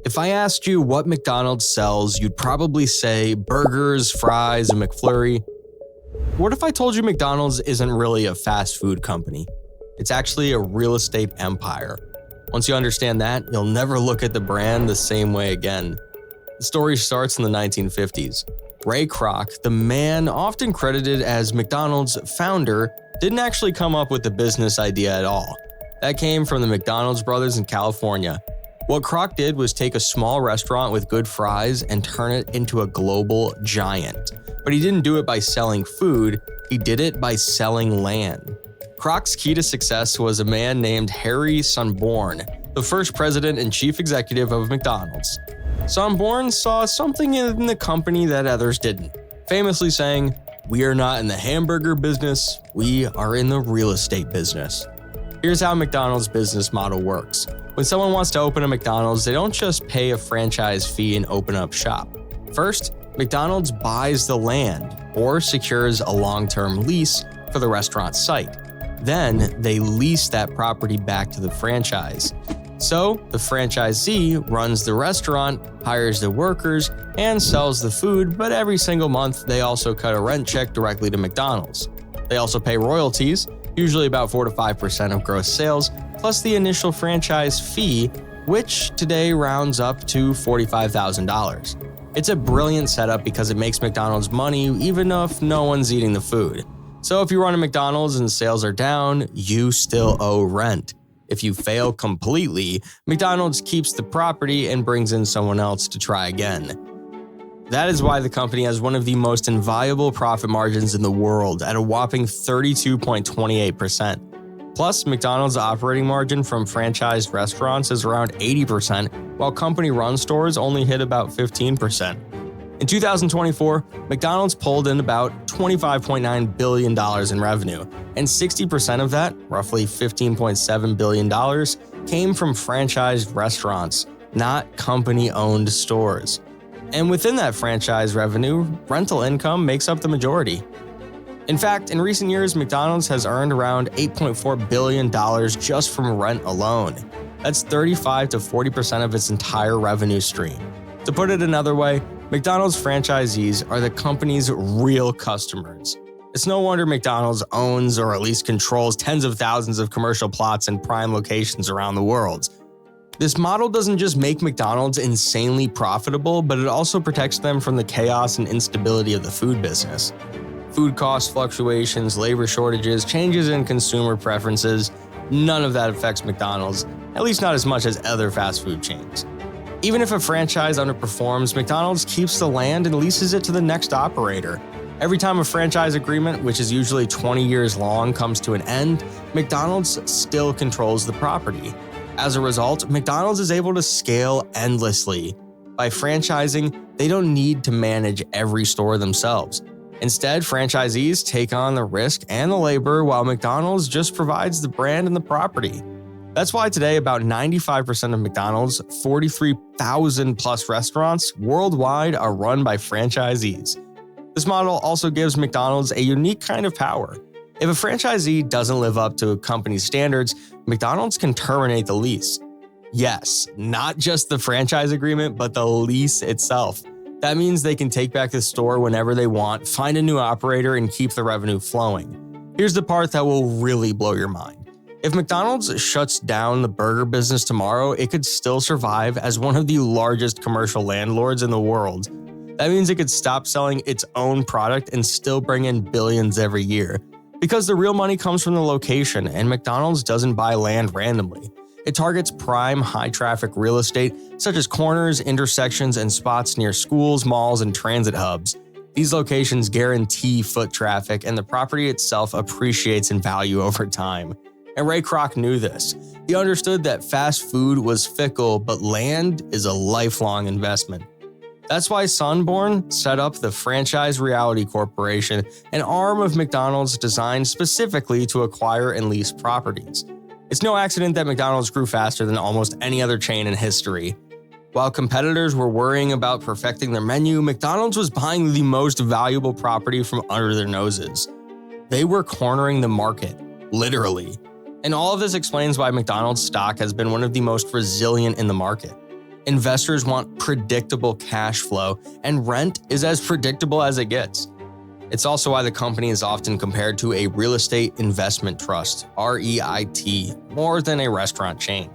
If I asked you what McDonald's sells, you'd probably say burgers, fries, a McFlurry. What if I told you McDonald's isn't really a fast food company? It's actually a real estate empire. Once you understand that, you'll never look at the brand the same way again. The story starts in the 1950s. Ray Kroc, the man often credited as McDonald's founder, didn't actually come up with the business idea at all. That came from the McDonald's brothers in California. What Kroc did was take a small restaurant with good fries and turn it into a global giant. But he didn't do it by selling food, he did it by selling land. Kroc's key to success was a man named Harry Sonborn, the first president and chief executive of McDonald's. Sonborn saw something in the company that others didn't, famously saying, "We are not in the hamburger business, we are in the real estate business." Here's how McDonald's business model works. When someone wants to open a McDonald's, they don't just pay a franchise fee and open up shop. First, McDonald's buys the land or secures a long-term lease for the restaurant site. Then, they lease that property back to the franchise. So, the franchisee runs the restaurant, hires the workers, and sells the food, but every single month they also cut a rent check directly to McDonald's. They also pay royalties, usually about 4 to 5% of gross sales, plus the initial franchise fee, which today rounds up to $45,000. It's a brilliant setup because it makes McDonald's money even if no one's eating the food. So if you run a McDonald's and sales are down, you still owe rent. If you fail completely, McDonald's keeps the property and brings in someone else to try again. That is why the company has one of the most invaluable profit margins in the world at a whopping 32.28%. Plus, McDonald's operating margin from franchised restaurants is around 80%, while company-run stores only hit about 15%. In 2024, McDonald's pulled in about $25.9 billion in revenue, and 60% of that, roughly $15.7 billion, came from franchised restaurants, not company-owned stores. And within that franchise revenue, rental income makes up the majority. In fact, in recent years, McDonald's has earned around $8.4 billion just from rent alone. That's 35 to 40% of its entire revenue stream. To put it another way, McDonald's franchisees are the company's real customers. It's no wonder McDonald's owns or at least controls tens of thousands of commercial plots in prime locations around the world. This model doesn't just make McDonald's insanely profitable, but it also protects them from the chaos and instability of the food business. Food cost fluctuations, labor shortages, changes in consumer preferences, none of that affects McDonald's, at least not as much as other fast food chains. Even if a franchise underperforms, McDonald's keeps the land and leases it to the next operator. Every time a franchise agreement, which is usually 20 years long, comes to an end, McDonald's still controls the property. As a result, McDonald's is able to scale endlessly. By franchising, they don't need to manage every store themselves. Instead, franchisees take on the risk and the labor while McDonald's just provides the brand and the property. That's why today about 95% of McDonald's 43,000 plus restaurants worldwide are run by franchisees. This model also gives McDonald's a unique kind of power. If a franchisee doesn't live up to a company's standards, McDonald's can terminate the lease. Yes, not just the franchise agreement, but the lease itself. That means they can take back the store whenever they want, find a new operator, and keep the revenue flowing. Here's the part that will really blow your mind. If McDonald's shuts down the burger business tomorrow, it could still survive as one of the largest commercial landlords in the world. That means it could stop selling its own product and still bring in billions every year. Because the real money comes from the location, and McDonald's doesn't buy land randomly. It targets prime, high-traffic real estate, such as corners, intersections, and spots near schools, malls, and transit hubs. These locations guarantee foot traffic, and the property itself appreciates in value over time. And Ray Kroc knew this. He understood that fast food was fickle, but land is a lifelong investment. That's why Sonborn set up the Franchise Realty Corporation, an arm of McDonald's designed specifically to acquire and lease properties. It's no accident that McDonald's grew faster than almost any other chain in history. While competitors were worrying about perfecting their menu, McDonald's was buying the most valuable property from under their noses. They were cornering the market, literally. And all of this explains why McDonald's stock has been one of the most resilient in the market. Investors want predictable cash flow, and rent is as predictable as it gets. It's also why the company is often compared to a real estate investment trust, REIT, more than a restaurant chain.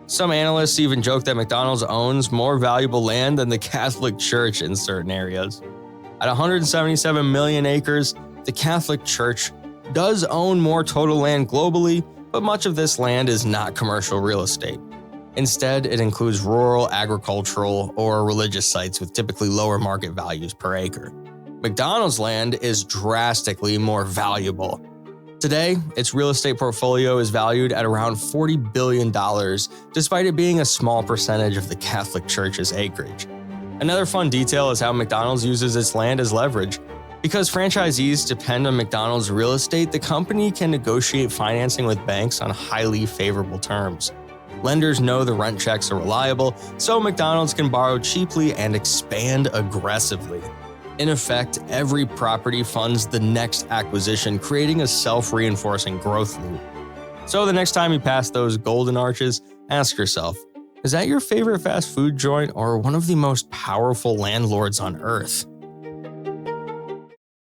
Some analysts even joke that McDonald's owns more valuable land than the Catholic Church in certain areas. At 177 million acres, the Catholic Church does own more total land globally, but much of this land is not commercial real estate. Instead, it includes rural, agricultural, or religious sites with typically lower market values per acre. McDonald's land is drastically more valuable. Today, its real estate portfolio is valued at around $40 billion, despite it being a small percentage of the Catholic Church's acreage. Another fun detail is how McDonald's uses its land as leverage. Because franchisees depend on McDonald's real estate, the company can negotiate financing with banks on highly favorable terms. Lenders know the rent checks are reliable, so McDonald's can borrow cheaply and expand aggressively. In effect, every property funds the next acquisition, creating a self-reinforcing growth loop. So the next time you pass those golden arches, ask yourself, is that your favorite fast food joint or one of the most powerful landlords on earth?